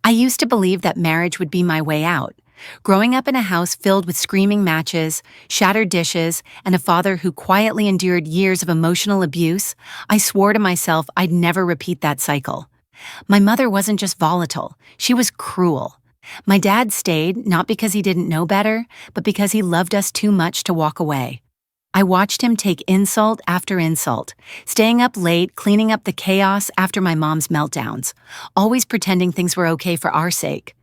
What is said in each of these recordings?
I used to believe that marriage would be my way out. Growing up in a house filled with screaming matches, shattered dishes, and a father who quietly endured years of emotional abuse, I swore to myself I'd never repeat that cycle. My mother wasn't just volatile, she was cruel. My dad stayed not because he didn't know better, but because he loved us too much to walk away. I watched him take insult after insult, staying up late, cleaning up the chaos after my mom's meltdowns, always pretending things were okay for our sake.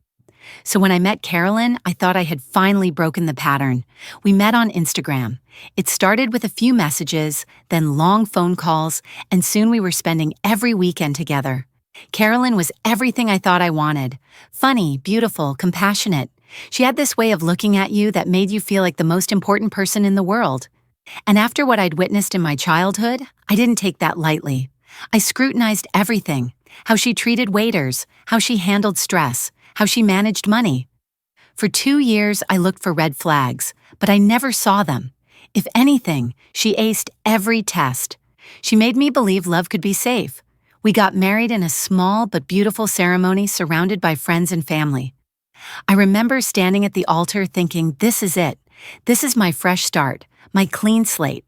So when I met Carolyn, I thought I had finally broken the pattern. We met on Instagram. It started with a few messages, then long phone calls, and soon we were spending every weekend together. Carolyn was everything I thought I wanted. Funny, beautiful, compassionate. She had this way of looking at you that made you feel like the most important person in the world. And after what I'd witnessed in my childhood, I didn't take that lightly. I scrutinized everything: how she treated waiters, how she handled stress, how she managed money. For 2 years, I looked for red flags, but I never saw them. If anything, she aced every test. She made me believe love could be safe. We got married in a small but beautiful ceremony surrounded by friends and family. I remember standing at the altar thinking, this is it. This is my fresh start, my clean slate.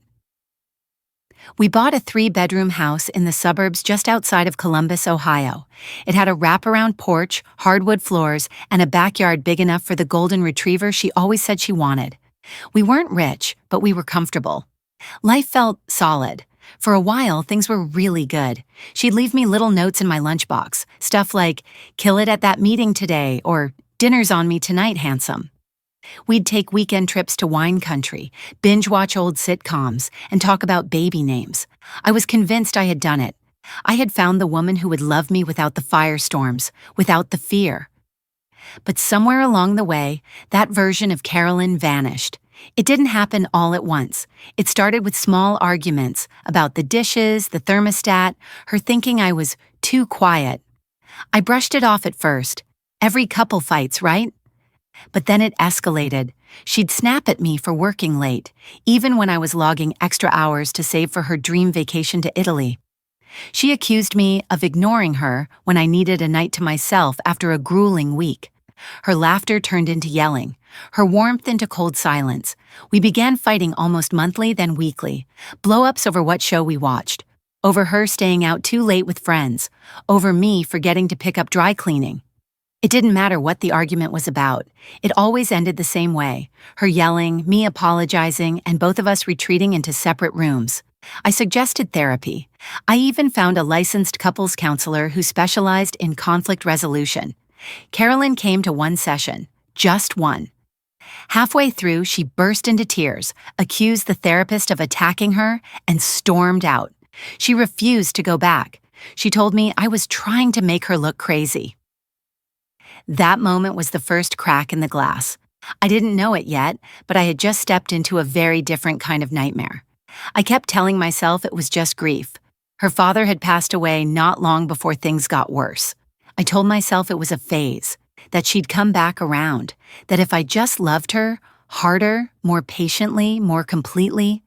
We bought a 3-bedroom house in the suburbs just outside of Columbus, Ohio. It had a wraparound porch, hardwood floors, and a backyard big enough for the golden retriever she always said she wanted. We weren't rich, but we were comfortable. Life felt solid. For a while, things were really good. She'd leave me little notes in my lunchbox, stuff like, "Kill it at that meeting today," or "Dinner's on me tonight, handsome." We'd take weekend trips to wine country, binge-watch old sitcoms, and talk about baby names. I was convinced I had done it. I had found the woman who would love me without the firestorms, without the fear. But somewhere along the way, that version of Carolyn vanished. It didn't happen all at once. It started with small arguments about the dishes, the thermostat, her thinking I was too quiet. I brushed it off at first. Every couple fights, right? But then it escalated. She'd snap at me for working late, even when I was logging extra hours to save for her dream vacation to Italy. She accused me of ignoring her when I needed a night to myself after a grueling week. Her laughter turned into yelling, her warmth into cold silence. We began fighting almost monthly, then weekly. Blow-ups over what show we watched, over her staying out too late with friends, over me forgetting to pick up dry cleaning. It didn't matter what the argument was about. It always ended the same way: her yelling, me apologizing, and both of us retreating into separate rooms. I suggested therapy. I even found a licensed couples counselor who specialized in conflict resolution. Carolyn came to one session, just one. Halfway through, she burst into tears, accused the therapist of attacking her, and stormed out. She refused to go back. She told me I was trying to make her look crazy. That moment was the first crack in the glass. I didn't know it yet, but I had just stepped into a very different kind of nightmare. I kept telling myself it was just grief. Her father had passed away not long before things got worse. I told myself it was a phase, that she'd come back around, that if I just loved her, harder, more patiently, more completely,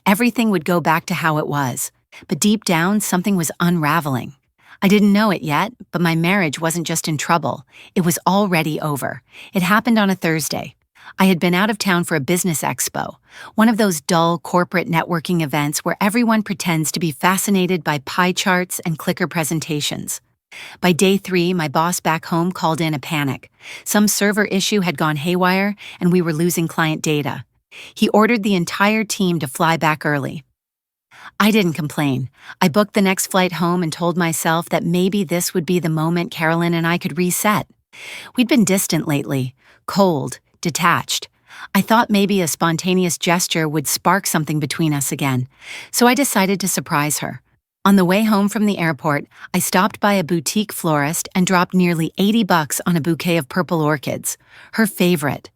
everything would go back to how it was. But deep down, something was unraveling. I didn't know it yet, but my marriage wasn't just in trouble. It was already over. It happened on a Thursday. I had been out of town for a business expo, one of those dull corporate networking events where everyone pretends to be fascinated by pie charts and clicker presentations. By day 3, my boss back home called in a panic. Some server issue had gone haywire, and we were losing client data. He ordered the entire team to fly back early. I didn't complain. I booked the next flight home and told myself that maybe this would be the moment Carolyn and I could reset. We'd been distant lately, cold, detached. I thought maybe a spontaneous gesture would spark something between us again, so I decided to surprise her. On the way home from the airport, I stopped by a boutique florist and dropped nearly $80 on a bouquet of purple orchids, her favorite,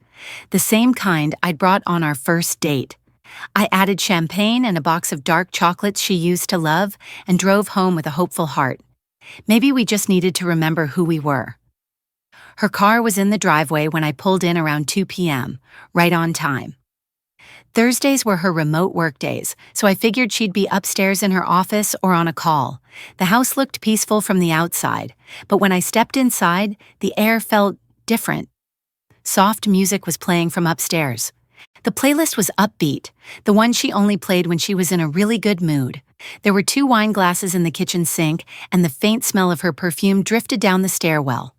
the same kind I'd brought on our first date. I added champagne and a box of dark chocolates she used to love and drove home with a hopeful heart. Maybe we just needed to remember who we were. Her car was in the driveway when I pulled in around 2 p.m., right on time. Thursdays were her remote work days, so I figured she'd be upstairs in her office or on a call. The house looked peaceful from the outside, but when I stepped inside, the air felt different. Soft music was playing from upstairs. The playlist was upbeat, the one she only played when she was in a really good mood. There were 2 wine glasses in the kitchen sink, and the faint smell of her perfume drifted down the stairwell.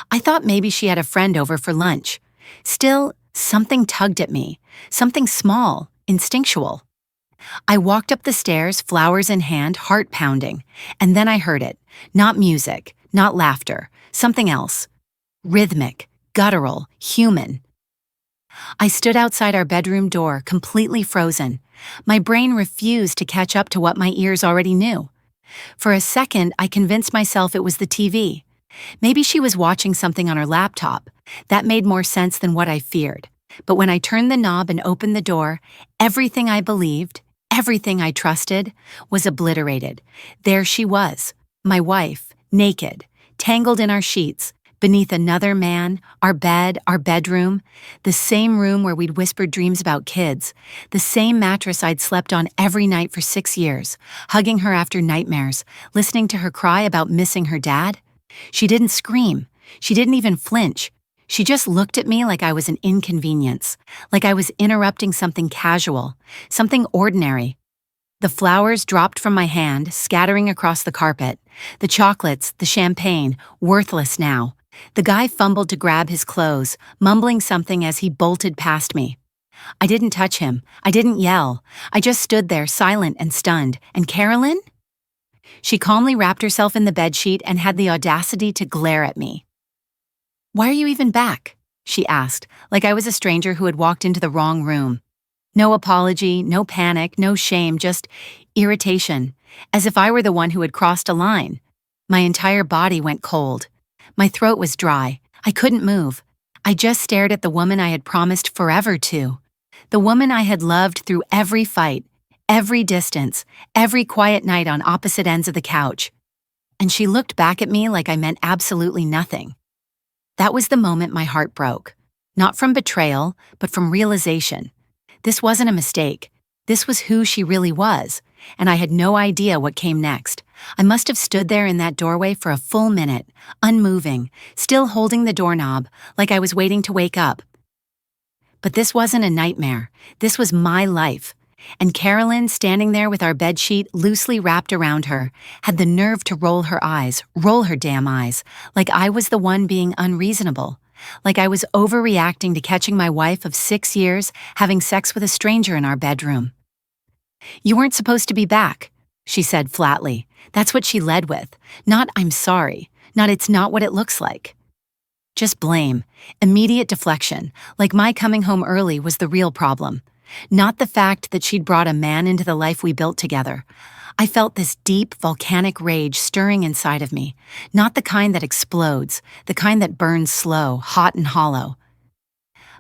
I thought maybe she had a friend over for lunch. Still, something tugged at me, something small, instinctual. I walked up the stairs, flowers in hand, heart pounding, and then I heard it. Not music, not laughter, something else. Rhythmic, guttural, human. I stood outside our bedroom door, completely frozen. My brain refused to catch up to what my ears already knew. For a second, I convinced myself it was the TV. Maybe she was watching something on her laptop. That made more sense than what I feared. But when I turned the knob and opened the door, everything I believed, everything I trusted, was obliterated. There she was, my wife, naked, tangled in our sheets, beneath another man, our bed, our bedroom, the same room where we'd whispered dreams about kids, the same mattress I'd slept on every night for 6 years, hugging her after nightmares, listening to her cry about missing her dad. She didn't scream. She didn't even flinch. She just looked at me like I was an inconvenience, like I was interrupting something casual, something ordinary. The flowers dropped from my hand, scattering across the carpet. The chocolates, the champagne, worthless now. The guy fumbled to grab his clothes, mumbling something as he bolted past me. I didn't touch him. I didn't yell. I just stood there, silent and stunned. And Carolyn? She calmly wrapped herself in the bedsheet and had the audacity to glare at me. "Why are you even back?" she asked, like I was a stranger who had walked into the wrong room. No apology, no panic, no shame, just irritation, as if I were the one who had crossed a line. My entire body went cold. My throat was dry. I couldn't move. I just stared at the woman I had promised forever to. The woman I had loved through every fight, every distance, every quiet night on opposite ends of the couch. And she looked back at me like I meant absolutely nothing. That was the moment my heart broke. Not from betrayal, but from realization. This wasn't a mistake. This was who she really was, and I had no idea what came next. I must have stood there in that doorway for a full minute, unmoving, still holding the doorknob, like I was waiting to wake up. But this wasn't a nightmare. This was my life. And Carolyn, standing there with our bedsheet loosely wrapped around her, had the nerve to roll her damn eyes, like I was the one being unreasonable, like I was overreacting to catching my wife of 6 years having sex with a stranger in our bedroom. "You weren't supposed to be back," she said flatly. That's what she led with. Not "I'm sorry," not "it's not what it looks like." Just blame, immediate deflection, like my coming home early was the real problem. Not the fact that she'd brought a man into the life we built together. I felt this deep, volcanic rage stirring inside of me, not the kind that explodes, the kind that burns slow, hot and hollow.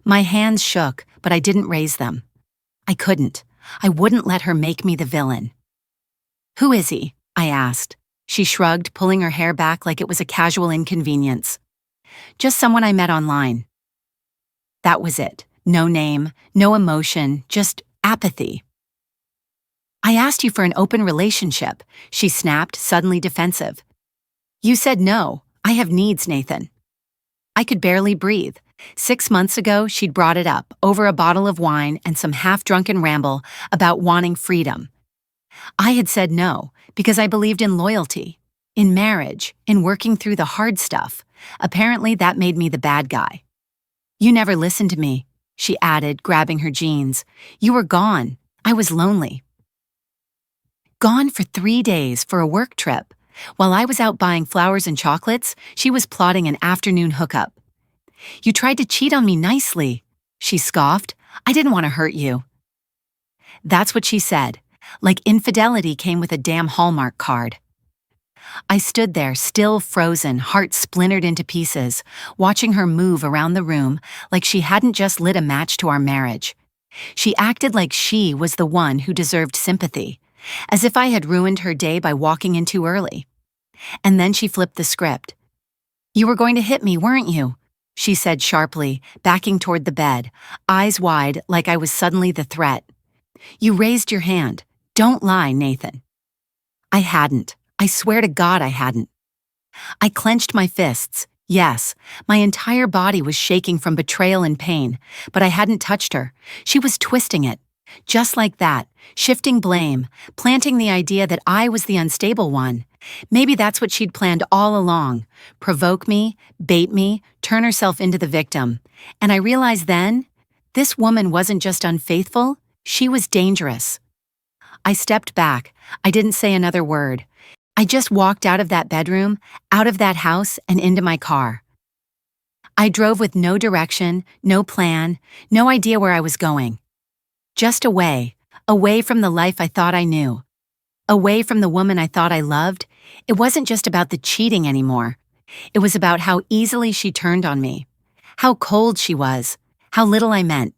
My hands shook, but I didn't raise them. I couldn't. I wouldn't let her make me the villain. "Who is he?" I asked. She shrugged, pulling her hair back like it was a casual inconvenience. "Just someone I met online." That was it. No name, no emotion, just apathy. "I asked you for an open relationship," she snapped, suddenly defensive. "You said no. I have needs, Nathan." I could barely breathe. 6 months ago, she'd brought it up, over a bottle of wine and some half-drunken ramble about wanting freedom. I had said no, because I believed in loyalty, in marriage, in working through the hard stuff. Apparently, that made me the bad guy. "You never listened to me," she added, grabbing her jeans. "You were gone. I was lonely." Gone for 3 days for a work trip. While I was out buying flowers and chocolates, she was plotting an afternoon hookup. "You tried to cheat on me nicely," she scoffed. "I didn't want to hurt you." That's what she said, like infidelity came with a damn Hallmark card. I stood there, still frozen, heart splintered into pieces, watching her move around the room like she hadn't just lit a match to our marriage. She acted like she was the one who deserved sympathy, as if I had ruined her day by walking in too early. And then she flipped the script. "You were going to hit me, weren't you?" she said sharply, backing toward the bed, eyes wide like I was suddenly the threat. You raised your hand. Don't lie, Nathan. I hadn't. I swear to God I hadn't. I clenched my fists. Yes, my entire body was shaking from betrayal and pain, but I hadn't touched her. She was twisting it. Just like that, shifting blame, planting the idea that I was the unstable one. Maybe that's what she'd planned all along. Provoke me, bait me, turn herself into the victim. And I realized then, this woman wasn't just unfaithful, she was dangerous. I stepped back. I didn't say another word. I just walked out of that bedroom, out of that house, and into my car. I drove with no direction, no plan, no idea where I was going. Just away, away from the life I thought I knew. Away from the woman I thought I loved. It wasn't just about the cheating anymore. It was about how easily she turned on me, how cold she was, how little I meant.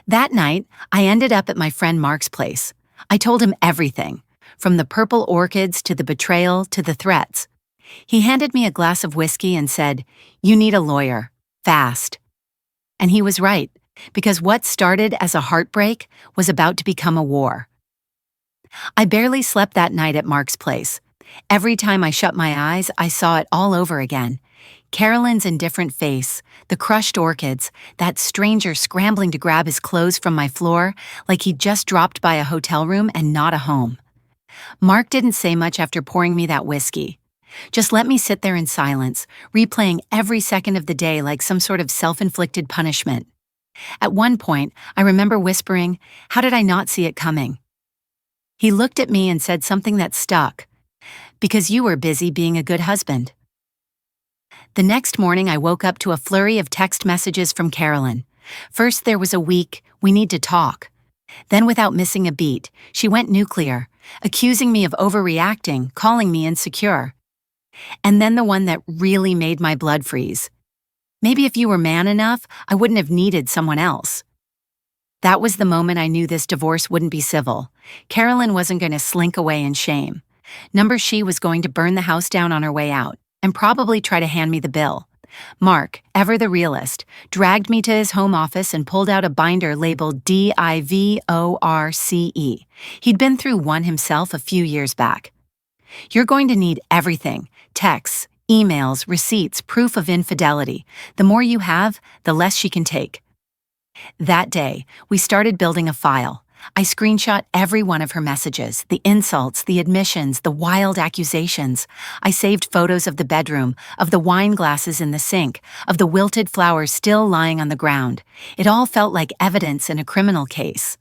That night, I ended up at my friend Mark's place. I told him everything, from the purple orchids to the betrayal to the threats. He handed me a glass of whiskey and said, "You need a lawyer, fast." And he was right, because what started as a heartbreak was about to become a war. I barely slept that night at Mark's place. Every time I shut my eyes, I saw it all over again. Carolyn's indifferent face, the crushed orchids, that stranger scrambling to grab his clothes from my floor like he'd just dropped by a hotel room and not a home. Mark didn't say much after pouring me that whiskey. Just let me sit there in silence, replaying every second of the day like some sort of self-inflicted punishment. At one point, I remember whispering, "How did I not see it coming?" He looked at me and said something that stuck. "Because you were busy being a good husband." The next morning, I woke up to a flurry of text messages from Carolyn. First, there was a weak, "We need to talk." Then, without missing a beat, she went nuclear, accusing me of overreacting, calling me insecure. And then the one that really made my blood freeze. "Maybe if you were man enough, I wouldn't have needed someone else." That was the moment I knew this divorce wouldn't be civil. Carolyn wasn't going to slink away in shame. She was going to burn the house down on her way out, and probably try to hand me the bill. Mark, ever the realist, dragged me to his home office and pulled out a binder labeled DIVORCE. He'd been through one himself a few years back. "You're going to need everything: texts, emails, receipts, proof of infidelity. The more you have, the less she can take." That day, we started building a file. I screenshot every one of her messages, the insults, the admissions, the wild accusations. I saved photos of the bedroom, of the wine glasses in the sink, of the wilted flowers still lying on the ground. It all felt like evidence in a criminal case.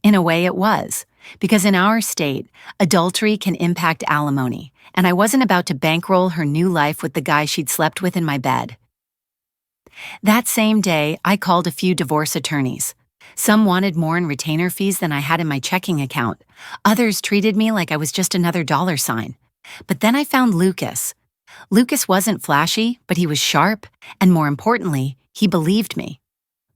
In a way it was, because in our state, adultery can impact alimony, and I wasn't about to bankroll her new life with the guy she'd slept with in my bed. That same day, I called a few divorce attorneys. Some wanted more in retainer fees than I had in my checking account. Others treated me like I was just another dollar sign. But then I found Lucas. Lucas wasn't flashy, but he was sharp, and more importantly, he believed me.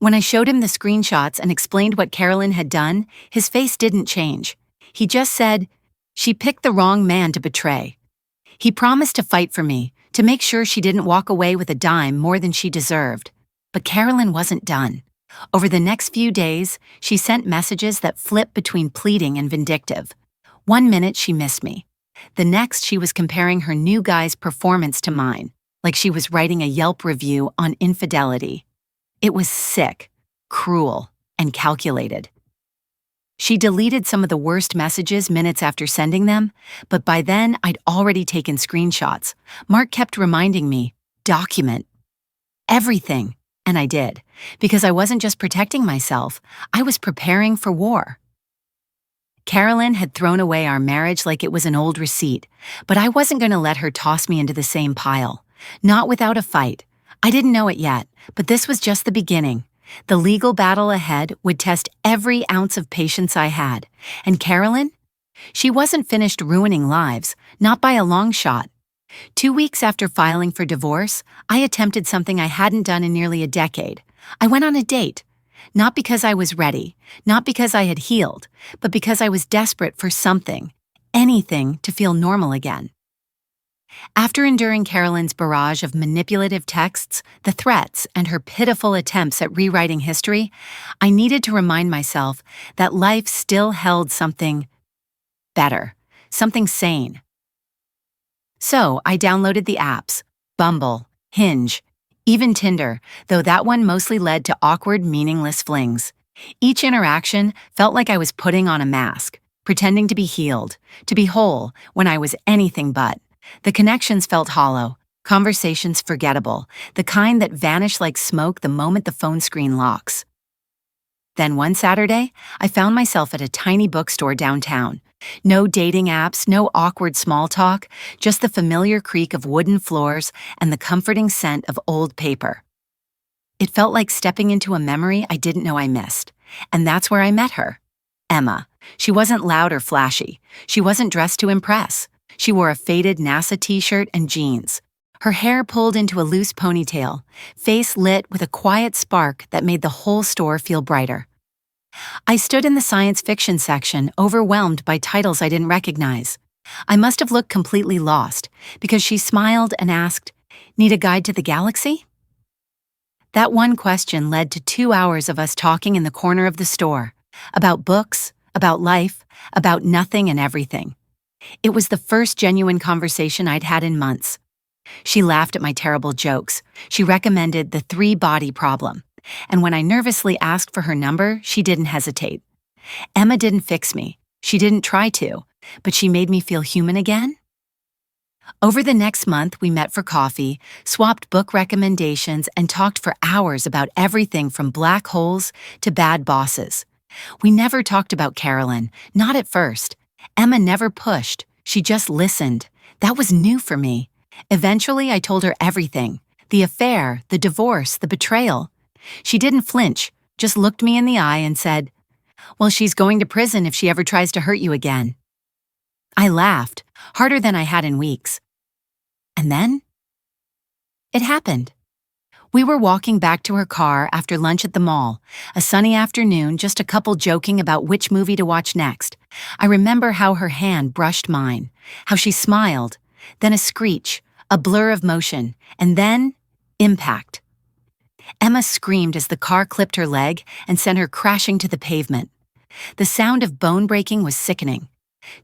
When I showed him the screenshots and explained what Carolyn had done, his face didn't change. He just said, "She picked the wrong man to betray." He promised to fight for me, to make sure she didn't walk away with a dime more than she deserved. But Carolyn wasn't done. Over the next few days, she sent messages that flipped between pleading and vindictive. One minute she missed me. The next she was comparing her new guy's performance to mine, like she was writing a Yelp review on infidelity. It was sick, cruel, and calculated. She deleted some of the worst messages minutes after sending them, but by then I'd already taken screenshots. Mark kept reminding me, "Document everything." And I did, because I wasn't just protecting myself, I was preparing for war. Carolyn had thrown away our marriage like it was an old receipt, but I wasn't going to let her toss me into the same pile. Not without a fight. I didn't know it yet, but this was just the beginning. The legal battle ahead would test every ounce of patience I had. And Carolyn? She wasn't finished ruining lives, not by a long shot. 2 weeks after filing for divorce, I attempted something I hadn't done in nearly a decade. I went on a date. Not because I was ready, not because I had healed, but because I was desperate for something, anything to feel normal again. After enduring Carolyn's barrage of manipulative texts, the threats, and her pitiful attempts at rewriting history, I needed to remind myself that life still held something better, something sane. So I downloaded the apps, Bumble, Hinge, even Tinder, though that one mostly led to awkward, meaningless flings. Each interaction felt like I was putting on a mask, pretending to be healed, to be whole, when I was anything but. The connections felt hollow, conversations forgettable, the kind that vanish like smoke the moment the phone screen locks. Then one Saturday, I found myself at a tiny bookstore downtown. No dating apps, no awkward small talk, just the familiar creak of wooden floors and the comforting scent of old paper. It felt like stepping into a memory I didn't know I missed. And that's where I met her. Emma. She wasn't loud or flashy. She wasn't dressed to impress. She wore a faded NASA t-shirt and jeans. Her hair pulled into a loose ponytail, face lit with a quiet spark that made the whole store feel brighter. I stood in the science fiction section, overwhelmed by titles I didn't recognize. I must have looked completely lost, because she smiled and asked, "Need a guide to the galaxy?" That one question led to 2 hours of us talking in the corner of the store, about books, about life, about nothing and everything. It was the first genuine conversation I'd had in months. She laughed at my terrible jokes. She recommended the 3-body problem. And when I nervously asked for her number, she didn't hesitate. Emma didn't fix me. She didn't try to, but she made me feel human again. Over the next month, we met for coffee, swapped book recommendations, and talked for hours about everything from black holes to bad bosses. We never talked about Carolyn, not at first. Emma never pushed. She just listened. That was new for me. Eventually, I told her everything. The affair, the divorce, the betrayal. She didn't flinch, just looked me in the eye and said, "Well, she's going to prison if she ever tries to hurt you again." I laughed, harder than I had in weeks. And then, it happened. We were walking back to her car after lunch at the mall, a sunny afternoon, just a couple joking about which movie to watch next. I remember how her hand brushed mine, how she smiled, then a screech, a blur of motion, and then impact. Emma screamed as the car clipped her leg and sent her crashing to the pavement. The sound of bone breaking was sickening.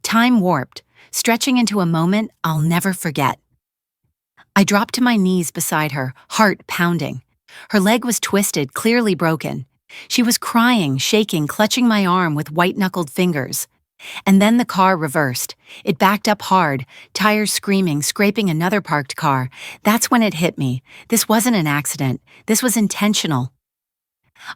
Time warped, stretching into a moment I'll never forget. I dropped to my knees beside her, heart pounding. Her leg was twisted, clearly broken. She was crying, shaking, clutching my arm with white-knuckled fingers. And then the car reversed. It backed up hard, tires screaming, scraping another parked car. That's when it hit me. This wasn't an accident. This was intentional.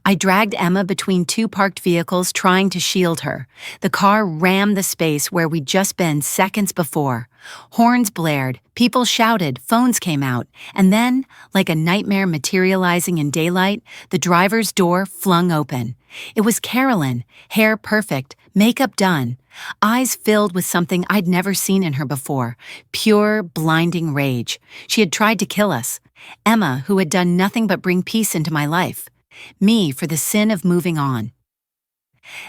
I dragged Emma between 2 parked vehicles, trying to shield her. The car rammed the space where we'd just been seconds before. Horns blared, people shouted, phones came out, and then, like a nightmare materializing in daylight, the driver's door flung open. It was Carolyn, hair perfect, makeup done, eyes filled with something I'd never seen in her before, pure, blinding rage. She had tried to kill us. Emma, who had done nothing but bring peace into my life. Me for the sin of moving on.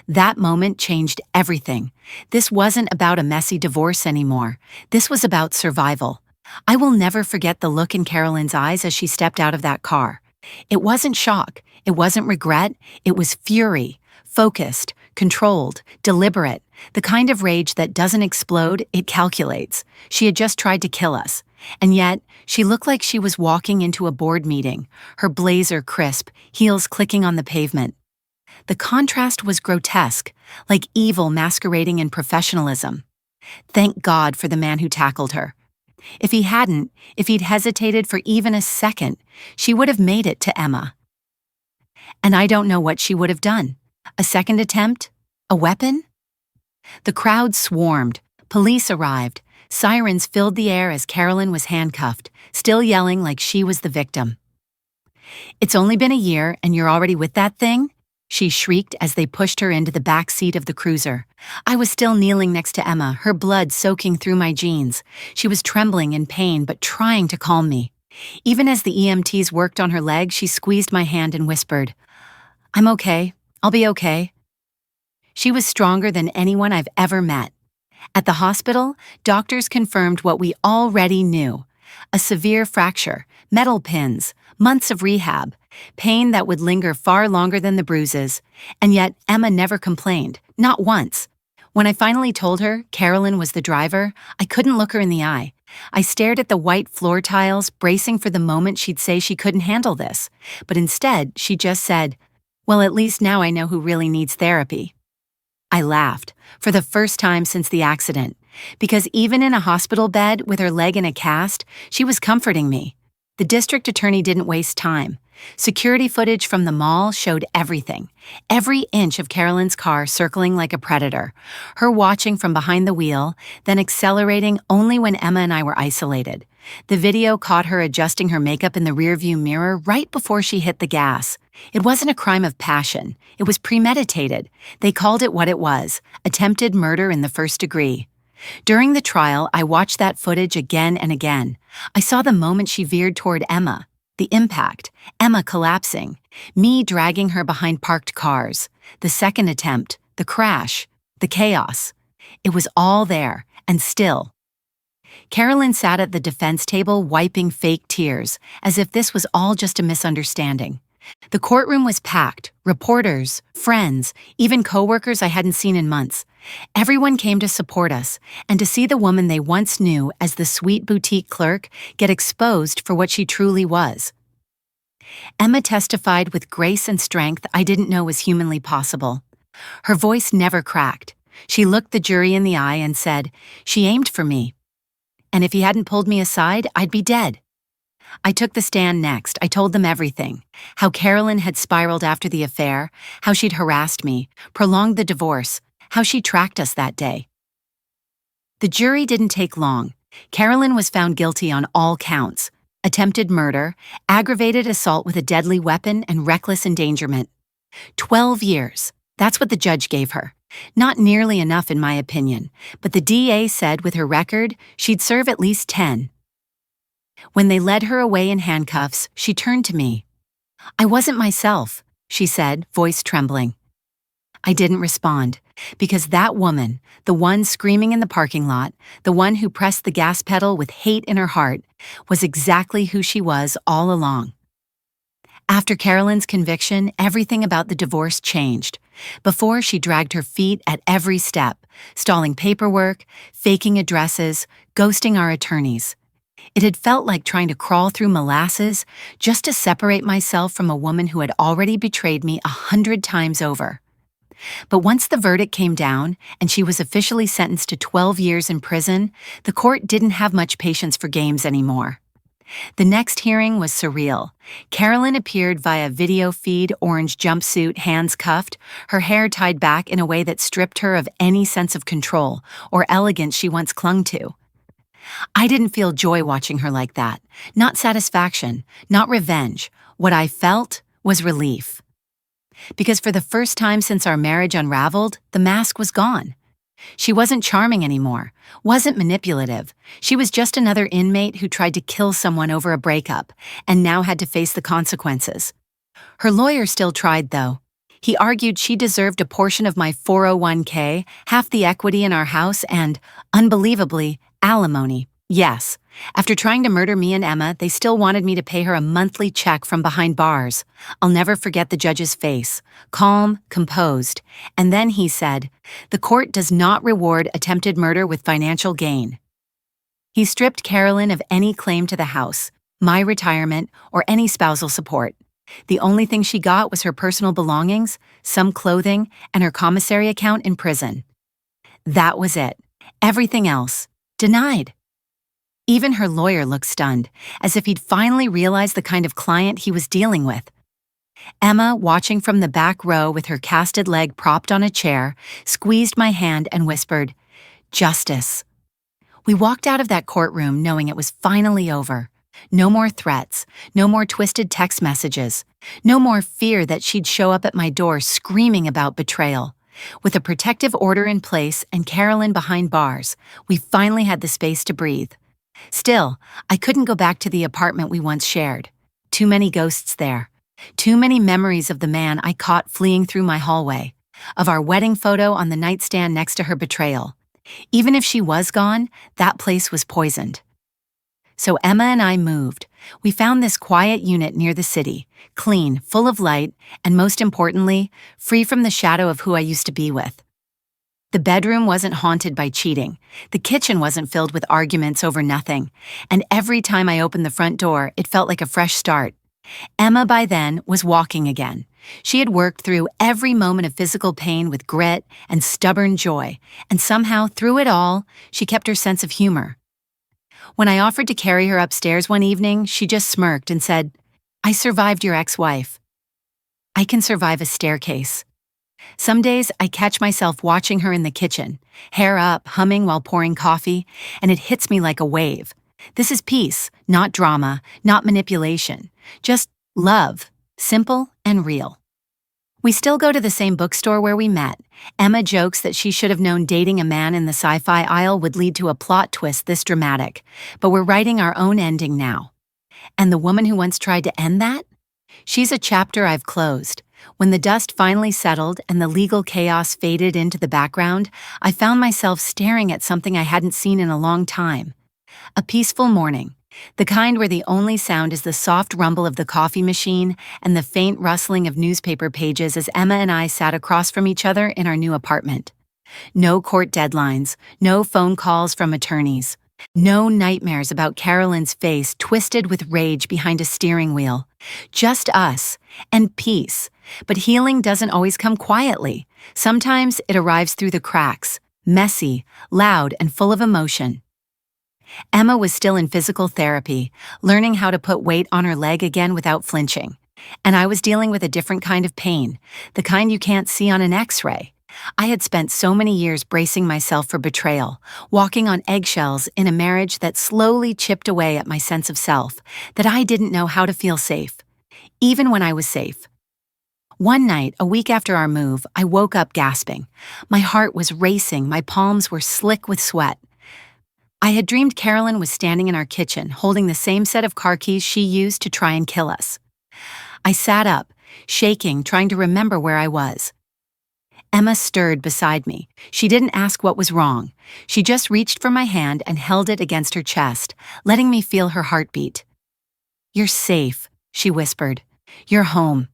That moment changed everything. This wasn't about a messy divorce anymore. This was about survival. I will never forget the look in Carolyn's eyes as she stepped out of that car. It wasn't shock. It wasn't regret. It was fury. Focused, controlled, deliberate. The kind of rage that doesn't explode, it calculates. She had just tried to kill us. And yet, she looked like she was walking into a board meeting, her blazer crisp, heels clicking on the pavement. The contrast was grotesque, like evil masquerading in professionalism. Thank God for the man who tackled her. If he hadn't, if he'd hesitated for even a second, she would have made it to Emma. And I don't know what she would have done. A second attempt? A weapon? The crowd swarmed. Police arrived. Sirens filled the air as Carolyn was handcuffed, still yelling like she was the victim. "It's only been a year and you're already with that thing?" she shrieked as they pushed her into the back seat of the cruiser. I was still kneeling next to Emma, her blood soaking through my jeans. She was trembling in pain but trying to calm me. Even as the EMTs worked on her leg, she squeezed my hand and whispered, "I'm okay. I'll be okay." She was stronger than anyone I've ever met. At the hospital, doctors confirmed what we already knew: a severe fracture, metal pins, months of rehab, pain that would linger far longer than the bruises, and yet Emma never complained, not once. When I finally told her Carolyn was the driver, I couldn't look her in the eye. I stared at the white floor tiles, bracing for the moment she'd say she couldn't handle this. But instead, she just said, "Well, at least now I know who really needs therapy." I laughed, for the first time since the accident, because even in a hospital bed with her leg in a cast, she was comforting me. The district attorney didn't waste time. Security footage from the mall showed everything, every inch of Carolyn's car circling like a predator, her watching from behind the wheel, then accelerating only when Emma and I were isolated. The video caught her adjusting her makeup in the rearview mirror right before she hit the gas. It wasn't a crime of passion. It was premeditated. They called it what it was: attempted murder in the first degree. During the trial, I watched that footage again and again. I saw the moment she veered toward Emma, the impact, Emma collapsing, me dragging her behind parked cars, the second attempt, the crash, the chaos. It was all there, and still. Carolyn sat at the defense table wiping fake tears, as if this was all just a misunderstanding. The courtroom was packed: reporters, friends, even coworkers I hadn't seen in months. Everyone came to support us, and to see the woman they once knew as the sweet boutique clerk get exposed for what she truly was. Emma testified with grace and strength I didn't know was humanly possible. Her voice never cracked. She looked the jury in the eye and said, "She aimed for me. And if he hadn't pulled me aside, I'd be dead." I took the stand next. I told them everything: how Carolyn had spiraled after the affair, how she'd harassed me, prolonged the divorce, how she tracked us that day. The jury didn't take long. Carolyn was found guilty on all counts: attempted murder, aggravated assault with a deadly weapon, and reckless endangerment. 12 years. That's what the judge gave her. Not nearly enough in my opinion, but the DA said with her record, she'd serve at least 10. When they led her away in handcuffs, she turned to me. "I wasn't myself," she said, voice trembling. I didn't respond, because that woman, the one screaming in the parking lot, the one who pressed the gas pedal with hate in her heart, was exactly who she was all along. After Carolyn's conviction, everything about the divorce changed. Before, she dragged her feet at every step, stalling paperwork, faking addresses, ghosting our attorneys. It had felt like trying to crawl through molasses just to separate myself from a woman who had already betrayed me 100 times over. But once the verdict came down and she was officially sentenced to 12 years in prison, the court didn't have much patience for games anymore. The next hearing was surreal. Carolyn appeared via video feed, orange jumpsuit, hands cuffed, her hair tied back in a way that stripped her of any sense of control or elegance she once clung to. I didn't feel joy watching her like that. Not satisfaction, not revenge. What I felt was relief. Because for the first time since our marriage unraveled, the mask was gone. She wasn't charming anymore, wasn't manipulative. She was just another inmate who tried to kill someone over a breakup, and now had to face the consequences. Her lawyer still tried, though. He argued she deserved a portion of my 401k, half the equity in our house, and, unbelievably, alimony. Yes, after trying to murder me and Emma, they still wanted me to pay her a monthly check from behind bars. I'll never forget the judge's face, calm, composed. And then he said, "The court does not reward attempted murder with financial gain." He stripped Carolyn of any claim to the house, my retirement, or any spousal support. The only thing she got was her personal belongings, some clothing, and her commissary account in prison. That was it. Everything else, denied. Even her lawyer looked stunned, as if he'd finally realized the kind of client he was dealing with. Emma, watching from the back row with her casted leg propped on a chair, squeezed my hand and whispered, "Justice." We walked out of that courtroom knowing it was finally over. No more threats, no more twisted text messages, no more fear that she'd show up at my door screaming about betrayal. With a protective order in place and Carolyn behind bars, we finally had the space to breathe. Still, I couldn't go back to the apartment we once shared. Too many ghosts there. Too many memories of the man I caught fleeing through my hallway, of our wedding photo on the nightstand next to her betrayal. Even if she was gone, that place was poisoned. So Emma and I moved. We found this quiet unit near the city, clean, full of light, and most importantly, free from the shadow of who I used to be with. The bedroom wasn't haunted by cheating. The kitchen wasn't filled with arguments over nothing. And every time I opened the front door, it felt like a fresh start. Emma, by then, was walking again. She had worked through every moment of physical pain with grit and stubborn joy, and somehow, through it all, she kept her sense of humor. When I offered to carry her upstairs one evening, she just smirked and said, "I survived your ex-wife. I can survive a staircase." Some days I catch myself watching her in the kitchen, hair up, humming while pouring coffee, and it hits me like a wave. This is peace, not drama, not manipulation, just love, simple and real. We still go to the same bookstore where we met. Emma jokes that she should have known dating a man in the sci-fi aisle would lead to a plot twist this dramatic, but we're writing our own ending now. And the woman who once tried to end that? She's a chapter I've closed. When the dust finally settled and the legal chaos faded into the background, I found myself staring at something I hadn't seen in a long time. A peaceful morning, the kind where the only sound is the soft rumble of the coffee machine and the faint rustling of newspaper pages as Emma and I sat across from each other in our new apartment. No court deadlines, no phone calls from attorneys, no nightmares about Carolyn's face twisted with rage behind a steering wheel. Just us, and peace. But healing doesn't always come quietly. Sometimes it arrives through the cracks, messy, loud, and full of emotion. Emma was still in physical therapy, learning how to put weight on her leg again without flinching. And I was dealing with a different kind of pain, the kind you can't see on an X-ray. I had spent so many years bracing myself for betrayal, walking on eggshells in a marriage that slowly chipped away at my sense of self, that I didn't know how to feel safe, even when I was safe. One night, a week after our move, I woke up gasping. My heart was racing, my palms were slick with sweat. I had dreamed Carolyn was standing in our kitchen, holding the same set of car keys she used to try and kill us. I sat up, shaking, trying to remember where I was. Emma stirred beside me. She didn't ask what was wrong. She just reached for my hand and held it against her chest, letting me feel her heartbeat. "You're safe," she whispered. "You're home."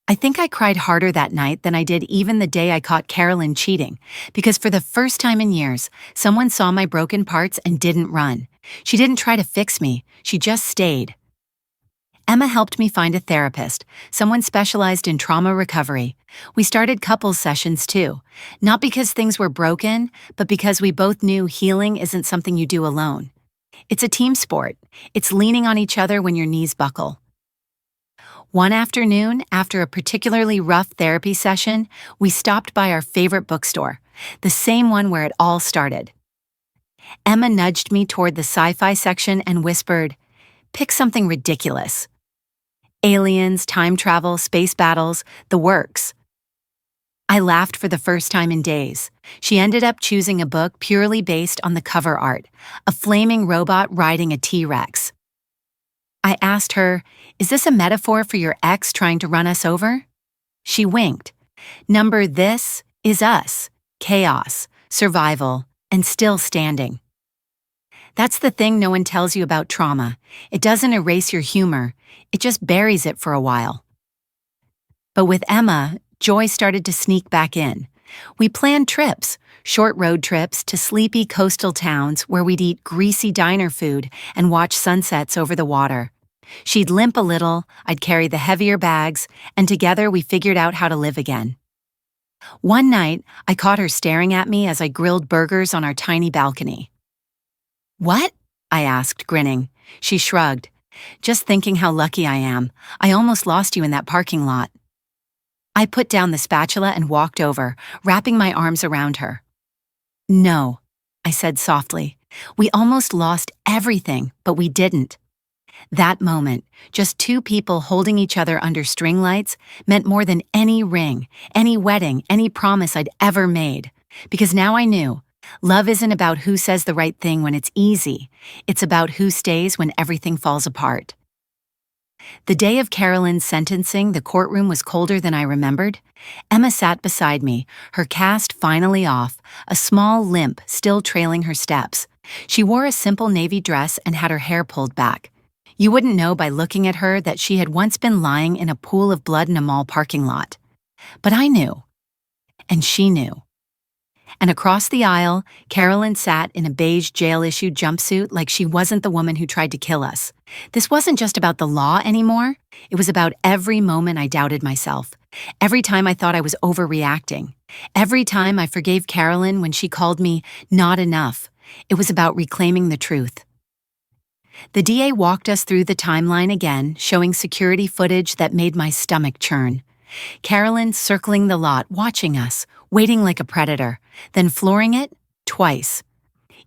I think I cried harder that night than I did even the day I caught Carolyn cheating, because for the first time in years, someone saw my broken parts and didn't run. She didn't try to fix me, she just stayed. Emma helped me find a therapist, someone specialized in trauma recovery. We started couples sessions too, not because things were broken, but because we both knew healing isn't something you do alone. It's a team sport. It's leaning on each other when your knees buckle. One afternoon, after a particularly rough therapy session, we stopped by our favorite bookstore, the same one where it all started. Emma nudged me toward the sci-fi section and whispered, "Pick something ridiculous." Aliens, time travel, space battles, the works. I laughed for the first time in days. She ended up choosing a book purely based on the cover art, a flaming robot riding a T-Rex. I asked her, "Is this a metaphor for your ex trying to run us over?" She winked. Number this is us, chaos, survival, and still standing. That's the thing no one tells you about trauma. It doesn't erase your humor, it just buries it for a while. But with Emma, joy started to sneak back in. We planned trips, short road trips to sleepy coastal towns where we'd eat greasy diner food and watch sunsets over the water. She'd limp a little, I'd carry the heavier bags, and together we figured out how to live again. One night, I caught her staring at me as I grilled burgers on our tiny balcony. "What?" I asked, grinning. She shrugged. "Just thinking how lucky I am. I almost lost you in that parking lot." I put down the spatula and walked over, wrapping my arms around her. "No," I said softly. "We almost lost everything, but we didn't." That moment, just two people holding each other under string lights, meant more than any ring, any wedding, any promise I'd ever made. Because now I knew, love isn't about who says the right thing when it's easy. It's about who stays when everything falls apart. The day of Carolyn's sentencing, the courtroom was colder than I remembered. Emma sat beside me, her cast finally off, a small limp still trailing her steps. She wore a simple navy dress and had her hair pulled back. You wouldn't know by looking at her that she had once been lying in a pool of blood in a mall parking lot. But I knew, and she knew. And across the aisle, Carolyn sat in a beige jail-issued jumpsuit like she wasn't the woman who tried to kill us. This wasn't just about the law anymore. It was about every moment I doubted myself. Every time I thought I was overreacting. Every time I forgave Carolyn when she called me not enough. It was about reclaiming the truth. The DA walked us through the timeline again, showing security footage that made my stomach churn. Carolyn circling the lot, watching us, waiting like a predator, then flooring it twice.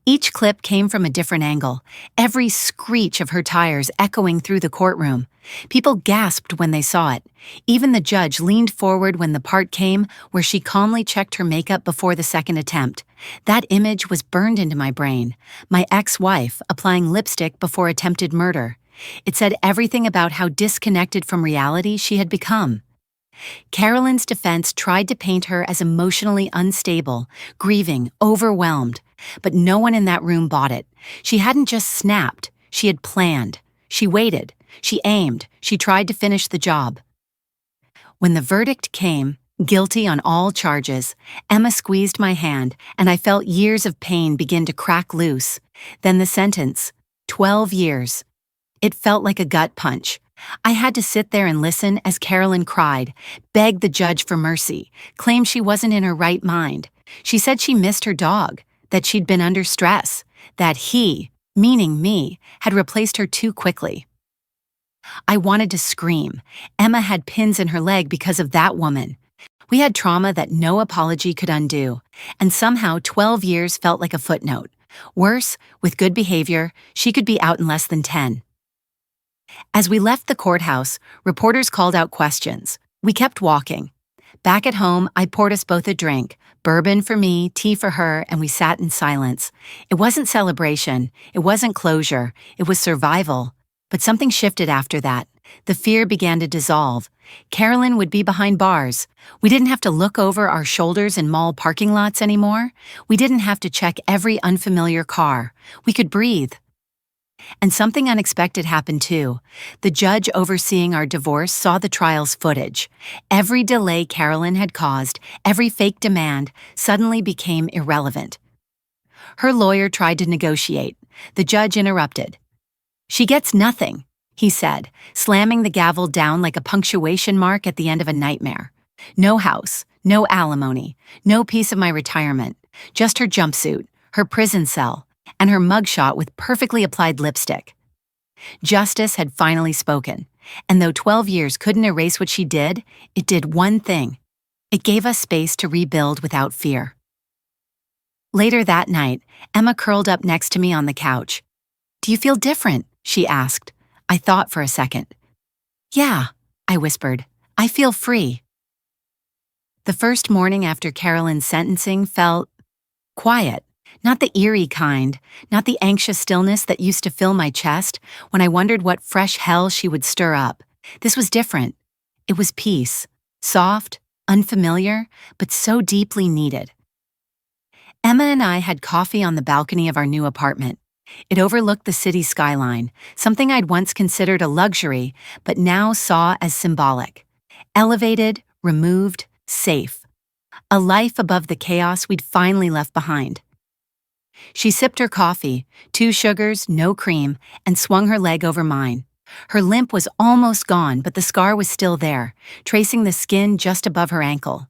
Each clip came from a different angle, every screech of her tires echoing through the courtroom. People gasped when they saw it. Even the judge leaned forward when the part came where she calmly checked her makeup before the second attempt. That image was burned into my brain. My ex-wife applying lipstick before attempted murder. It said everything about how disconnected from reality she had become. Carolyn's defense tried to paint her as emotionally unstable, grieving, overwhelmed. But no one in that room bought it. She hadn't just snapped, she had planned. She waited, she aimed, she tried to finish the job. When the verdict came, guilty on all charges, Emma squeezed my hand, and I felt years of pain begin to crack loose. Then the sentence, 12 years. It felt like a gut punch. I had to sit there and listen as Carolyn cried, begged the judge for mercy, claimed she wasn't in her right mind. She said she missed her dog, that she'd been under stress, that he, meaning me, had replaced her too quickly. I wanted to scream. Emma had pins in her leg because of that woman. We had trauma that no apology could undo, and somehow 12 years felt like a footnote. Worse, with good behavior, she could be out in less than 10. As we left the courthouse, reporters called out questions. We kept walking. Back at home, I poured us both a drink, bourbon for me, tea for her, and we sat in silence. It wasn't celebration, it wasn't closure, it was survival. But something shifted after that. The fear began to dissolve. Carolyn would be behind bars. We didn't have to look over our shoulders in mall parking lots anymore. We didn't have to check every unfamiliar car. We could breathe. And something unexpected happened too. The judge overseeing our divorce saw the trial's footage. Every delay Carolyn had caused, every fake demand, suddenly became irrelevant. Her lawyer tried to negotiate. The judge interrupted. "She gets nothing," he said, slamming the gavel down like a punctuation mark at the end of a nightmare. No house, no alimony, no piece of my retirement, just her jumpsuit, her prison cell, and her mugshot with perfectly applied lipstick. Justice had finally spoken, and though 12 years couldn't erase what she did, it did one thing. It gave us space to rebuild without fear. Later that night, Emma curled up next to me on the couch. "Do you feel different?" she asked. I thought for a second. "Yeah," I whispered. "I feel free." The first morning after Carolyn's sentencing felt quiet. Not the eerie kind, not the anxious stillness that used to fill my chest when I wondered what fresh hell she would stir up. This was different. It was peace, soft, unfamiliar, but so deeply needed. Emma and I had coffee on the balcony of our new apartment. It overlooked the city skyline, something I'd once considered a luxury, but now saw as symbolic. Elevated, removed, safe. A life above the chaos we'd finally left behind. She sipped her coffee, 2 sugars, no cream, and swung her leg over mine. Her limp was almost gone, but the scar was still there, tracing the skin just above her ankle.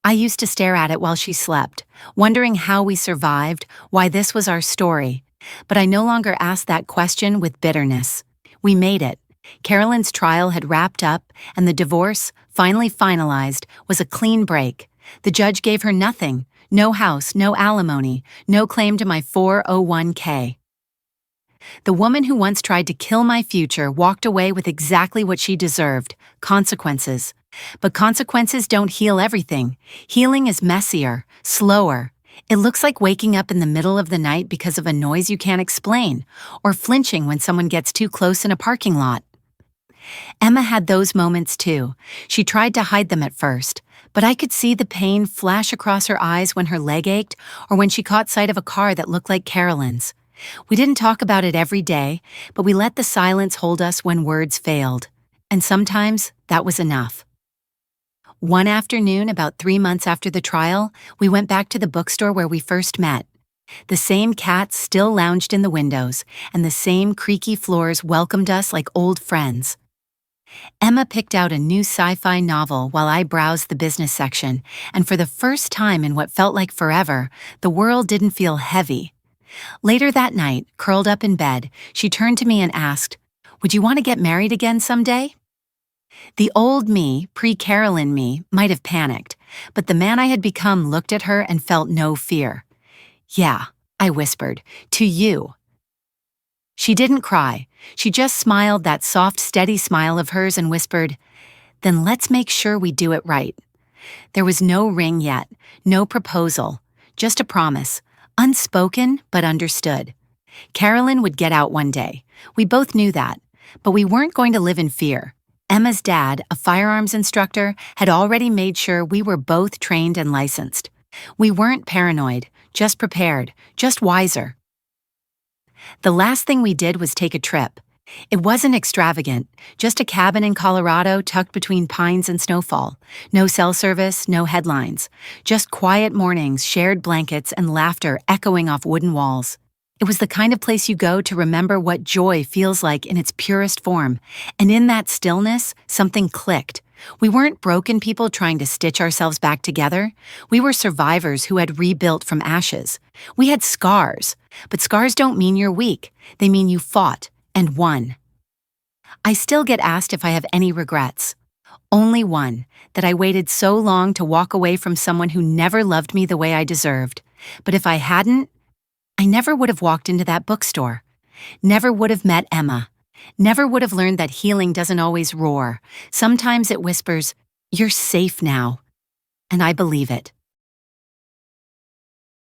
I used to stare at it while she slept, wondering how we survived, why this was our story. But I no longer asked that question with bitterness. We made it. Carolyn's trial had wrapped up, and the divorce, finally finalized, was a clean break. The judge gave her nothing. No house, no alimony, no claim to my 401k. The woman who once tried to kill my future walked away with exactly what she deserved, consequences. But consequences don't heal everything. Healing is messier, slower. It looks like waking up in the middle of the night because of a noise you can't explain, or flinching when someone gets too close in a parking lot. Emma had those moments too. She tried to hide them at first, but I could see the pain flash across her eyes when her leg ached or when she caught sight of a car that looked like Carolyn's. We didn't talk about it every day, but we let the silence hold us when words failed. And sometimes that was enough. One afternoon, about 3 months after the trial, we went back to the bookstore where we first met. The same cats still lounged in the windows, and the same creaky floors welcomed us like old friends. Emma picked out a new sci-fi novel while I browsed the business section, and for the first time in what felt like forever, the world didn't feel heavy. Later that night, curled up in bed, she turned to me and asked, "Would you want to get married again someday?" The old me, pre-Carolyn me, might have panicked, but the man I had become looked at her and felt no fear. "Yeah," I whispered, "to you." She didn't cry. She just smiled that soft, steady smile of hers and whispered, "Then let's make sure we do it right." There was no ring yet, no proposal, just a promise, unspoken but understood. Carolyn would get out one day. We both knew that, but we weren't going to live in fear. Emma's dad, a firearms instructor, had already made sure we were both trained and licensed. We weren't paranoid, just prepared, just wiser. The last thing we did was take a trip. It wasn't extravagant, just a cabin in Colorado tucked between pines and snowfall. No cell service, no headlines. Just quiet mornings, shared blankets, and laughter echoing off wooden walls. It was the kind of place you go to remember what joy feels like in its purest form. And in that stillness, something clicked. We weren't broken people trying to stitch ourselves back together. We were survivors who had rebuilt from ashes. We had scars, but scars don't mean you're weak. They mean you fought and won. I still get asked if I have any regrets. Only one, that I waited so long to walk away from someone who never loved me the way I deserved. But if I hadn't, I never would have walked into that bookstore. Never would have met Emma. Never would have learned that healing doesn't always roar. Sometimes it whispers, "You're safe now." And I believe it.